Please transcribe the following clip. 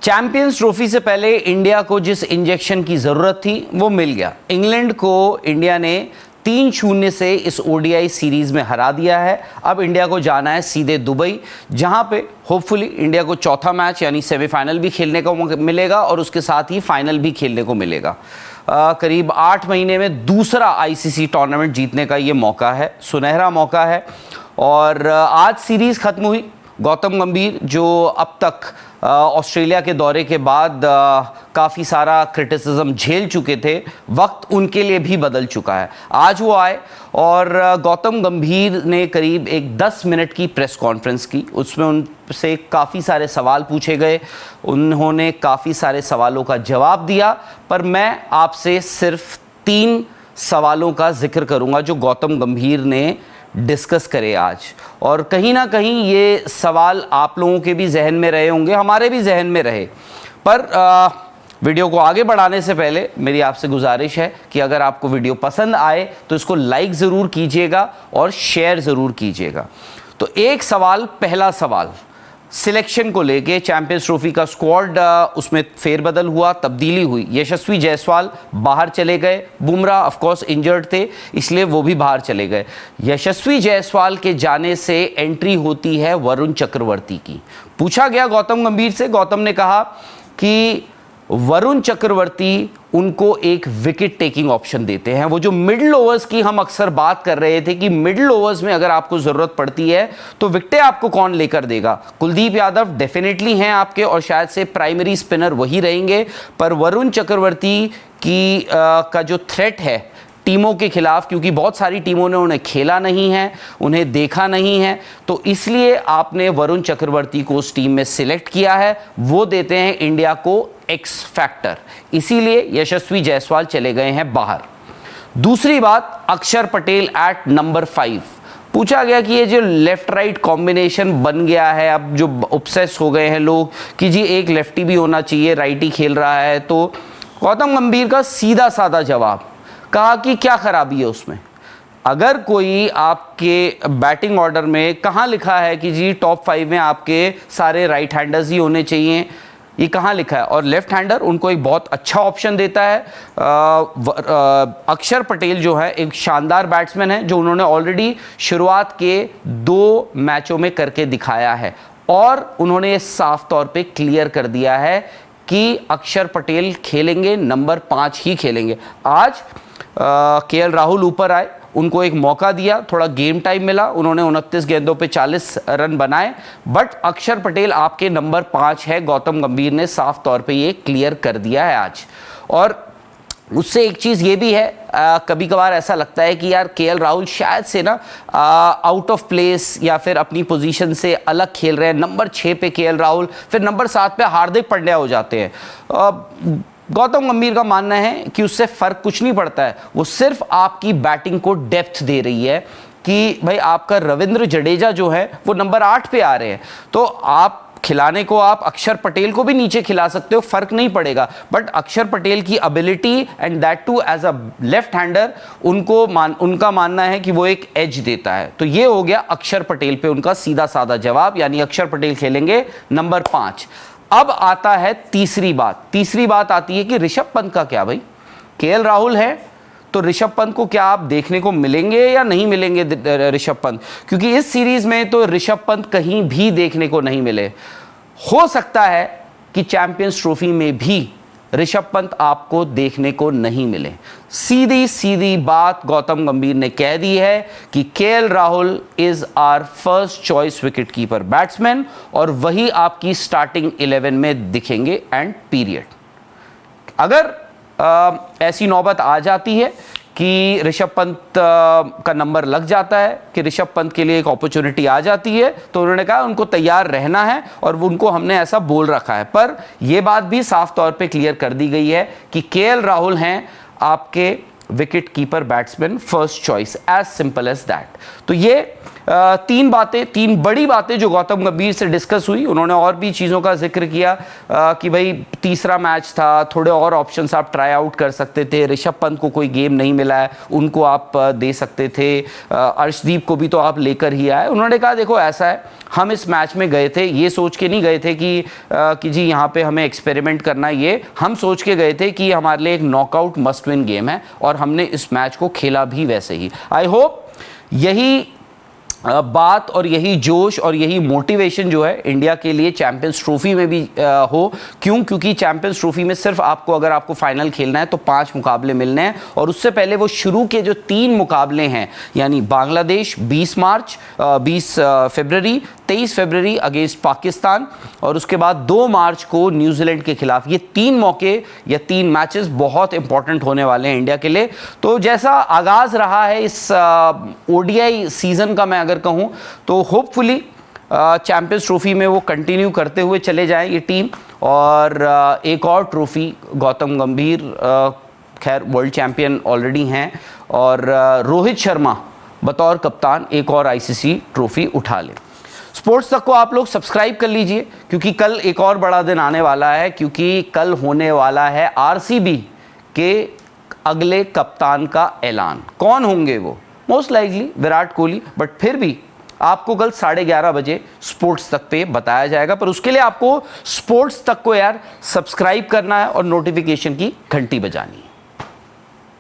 Champions trophy से पहले India को जिस इंजेक्शन की ज़रूरत थी वो मिल गया। इंग्लैंड को इंडिया ने 3-0 से इस ओडीआई सीरीज़ में हरा दिया है। अब इंडिया को जाना है सीधे दुबई, जहां पे होपफुली इंडिया को चौथा मैच यानी सेमीफाइनल भी खेलने को मिलेगा और उसके साथ ही फाइनल भी खेलने को मिलेगा। करीब 8 महीने में दूसरा आईसीसी टूर्नामेंट जीतने का ये मौका है, सुनहरा मौका है। और आज सीरीज़ ख़त्म हुई। गौतम गंभीर जो अब तक ऑस्ट्रेलिया के दौरे के बाद काफ़ी सारा क्रिटिसिज्म झेल चुके थे, वक्त उनके लिए भी बदल चुका है। आज वो आए और गौतम गंभीर ने करीब एक 10 मिनट की प्रेस कॉन्फ्रेंस की। उसमें उनसे काफ़ी सारे सवाल पूछे गए, उन्होंने काफ़ी सारे सवालों का जवाब दिया। पर मैं आपसे सिर्फ 3 सवालों का जिक्र करूंगा जो गौतम गंभीर ने डिस्कस करे आज। और कहीं ना कहीं ये सवाल आप लोगों के भी जहन में रहे होंगे, हमारे भी जहन में रहे। पर वीडियो को आगे बढ़ाने से पहले मेरी आपसे गुजारिश है कि अगर आपको वीडियो पसंद आए तो इसको लाइक ज़रूर कीजिएगा और शेयर ज़रूर कीजिएगा। तो एक सवाल, पहला सवाल सिलेक्शन को लेके, चैंपियंस ट्रॉफी का स्क्वाड उसमें फेरबदल हुआ, तब्दीली हुई। यशस्वी जायसवाल बाहर चले गए, बुमराह ऑफ कोर्स इंजर्ड थे इसलिए वो भी बाहर चले गए। यशस्वी जायसवाल के जाने से एंट्री होती है वरुण चक्रवर्ती की। पूछा गया गौतम गंभीर से, गौतम ने कहा कि वरुण चक्रवर्ती उनको एक विकेट टेकिंग ऑप्शन देते हैं। वो जो मिडिल ओवर्स की हम अक्सर बात कर रहे थे कि मिडिल ओवर्स में अगर आपको ज़रूरत पड़ती है तो विकेटें आपको कौन लेकर देगा। कुलदीप यादव डेफिनेटली हैं आपके और शायद से प्राइमरी स्पिनर वही रहेंगे, पर वरुण चक्रवर्ती की का जो थ्रेट है टीमों के खिलाफ, क्योंकि बहुत सारी टीमों ने उन्हें खेला नहीं है, उन्हें देखा नहीं है, तो इसलिए आपने वरुण चक्रवर्ती को उस टीम में सिलेक्ट किया है। वो देते हैं इंडिया को एक्स फैक्टर, इसीलिए यशस्वी जायसवाल चले गए हैं बाहर। दूसरी बात, अक्षर पटेल एट नंबर 5। पूछा गया कि ये जो लेफ्ट राइट कॉम्बिनेशन बन गया है, अब जो ऑब्सेस हो गए हैं लोग कि जी एक लेफ्टी भी होना चाहिए, राइटी खेल रहा है, तो गौतम गंभीर का सीधा साधा जवाब, कहा कि क्या खराबी है उसमें। अगर कोई आपके बैटिंग ऑर्डर में कहाँ लिखा है कि जी टॉप 5 में आपके सारे राइट हैंडर्स ही होने चाहिए, ये कहाँ लिखा है। और लेफ्ट हैंडर उनको एक बहुत अच्छा ऑप्शन देता है। अक्षर पटेल जो है एक शानदार बैट्समैन है, जो उन्होंने ऑलरेडी शुरुआत के 2 मैचों में करके दिखाया है और उन्होंने साफ तौर पे क्लियर कर दिया है कि अक्षर पटेल खेलेंगे, नंबर 5 ही खेलेंगे। आज केएल राहुल ऊपर आए, उनको एक मौका दिया, थोड़ा गेम टाइम मिला, उन्होंने 29 गेंदों पे 40 रन बनाए, बट अक्षर पटेल आपके नंबर 5 है। गौतम गंभीर ने साफ तौर पे ये क्लियर कर दिया है आज। और उससे एक चीज़ ये भी है, कभी कभार ऐसा लगता है कि यार केएल राहुल शायद से ना आउट ऑफ प्लेस या फिर अपनी पोजीशन से अलग खेल रहे हैं। नंबर 6 पे केएल राहुल, फिर नंबर 7 पे हार्दिक पांड्या हो जाते हैं। गौतम गंभीर का मानना है कि उससे फ़र्क कुछ नहीं पड़ता है, वो सिर्फ आपकी बैटिंग को डेप्थ दे रही है कि भाई आपका रविंद्र जडेजा जो है वो नंबर 8 पे आ रहे हैं, तो आप खिलाने को आप अक्षर पटेल को भी नीचे खिला सकते हो, फ़र्क नहीं पड़ेगा। बट अक्षर पटेल की ability and that too as a left hander, उनका मानना है कि वो एक एज देता है। तो ये हो गया अक्षर पटेल पे उनका सीधा साधा जवाब, यानी अक्षर पटेल खेलेंगे नंबर 5। अब आता है तीसरी बात आती है कि ऋषभ पंत का क्या। भाई केएल राहुल है तो ऋषभ पंत को क्या आप देखने को मिलेंगे या नहीं मिलेंगे ऋषभ पंत, क्योंकि इस सीरीज में तो ऋषभ पंत कहीं भी देखने को नहीं मिले। हो सकता है कि चैंपियंस ट्रॉफी में भी ऋषभ पंत आपको देखने को नहीं मिले। सीधी सीधी बात गौतम गंभीर ने कह दी है कि KL Rahul is our first choice wicket keeper batsman और वही आपकी स्टार्टिंग 11 में दिखेंगे एंड पीरियड। अगर ऐसी नौबत आ जाती है कि ऋषभ पंत का नंबर लग जाता है, कि ऋषभ पंत के लिए एक अपॉर्चुनिटी आ जाती है, तो उन्होंने कहा उनको तैयार रहना है और उनको हमने ऐसा बोल रखा है। पर यह बात भी साफ तौर पे क्लियर कर दी गई है कि केएल राहुल हैं आपके wicket keeper batsman first choice, as simple as that. तो ये तीन बातें, तीन बड़ी बातें जो गौतम गंभीर से डिस्कस हुई। उन्होंने और भी चीज़ों का जिक्र किया कि भाई तीसरा मैच था, थोड़े और ऑप्शंस आप ट्राई आउट कर सकते थे, ऋषभ पंत को कोई गेम नहीं मिला है, उनको आप दे सकते थे, अर्शदीप को भी तो आप लेकर ही आए। उन्होंने कहा देखो ऐसा है, हम इस मैच में गए थे ये सोच के नहीं गए थे कि जी यहाँ पे हमें एक्सपेरिमेंट करना है, ये हम सोच के गए थे कि हमारे लिए एक नॉकआउट मस्ट विन गेम है और हमने इस मैच को खेला भी वैसे ही। आई होप यही बात और यही जोश और यही मोटिवेशन जो है इंडिया के लिए चैंपियंस ट्रॉफी में भी हो। क्योंकि चैंपियंस ट्रॉफी में सिर्फ आपको, अगर आपको फाइनल खेलना है तो 5 मुकाबले मिलने हैं और उससे पहले वो शुरू के जो 3 मुकाबले हैं, यानी बांग्लादेश 20 फरवरी, 23 फरवरी अगेंस्ट पाकिस्तान और उसके बाद 2 मार्च को न्यूजीलैंड के खिलाफ, ये 3 मौके या 3 मैचेस बहुत इंपॉर्टेंट होने वाले हैं इंडिया के लिए। तो जैसा आगाज रहा है इस ओडीआई सीजन का, मैं अगर कहूं तो होपफुली चैंपियंस ट्रॉफी में वो कंटिन्यू करते हुए चले जाएं ये टीम और एक और ट्रॉफी गौतम गंभीर खैर वर्ल्ड चैंपियन ऑलरेडी हैं और रोहित शर्मा बतौर कप्तान एक और आईसीसी ट्रॉफी उठा लें। स्पोर्ट्स तक को आप लोग सब्सक्राइब कर लीजिए क्योंकि कल एक और बड़ा दिन आने वाला है, क्योंकि कल होने वाला है आरसीबी के अगले कप्तान का ऐलान। कौन होंगे वो? Most likely Virat Kohli, but फिर भी आपको कल 11:30 बजे स्पोर्ट्स तक पे बताया जाएगा। पर उसके लिए आपको स्पोर्ट्स तक को यार सब्सक्राइब करना है और नोटिफिकेशन की घंटी बजानी है।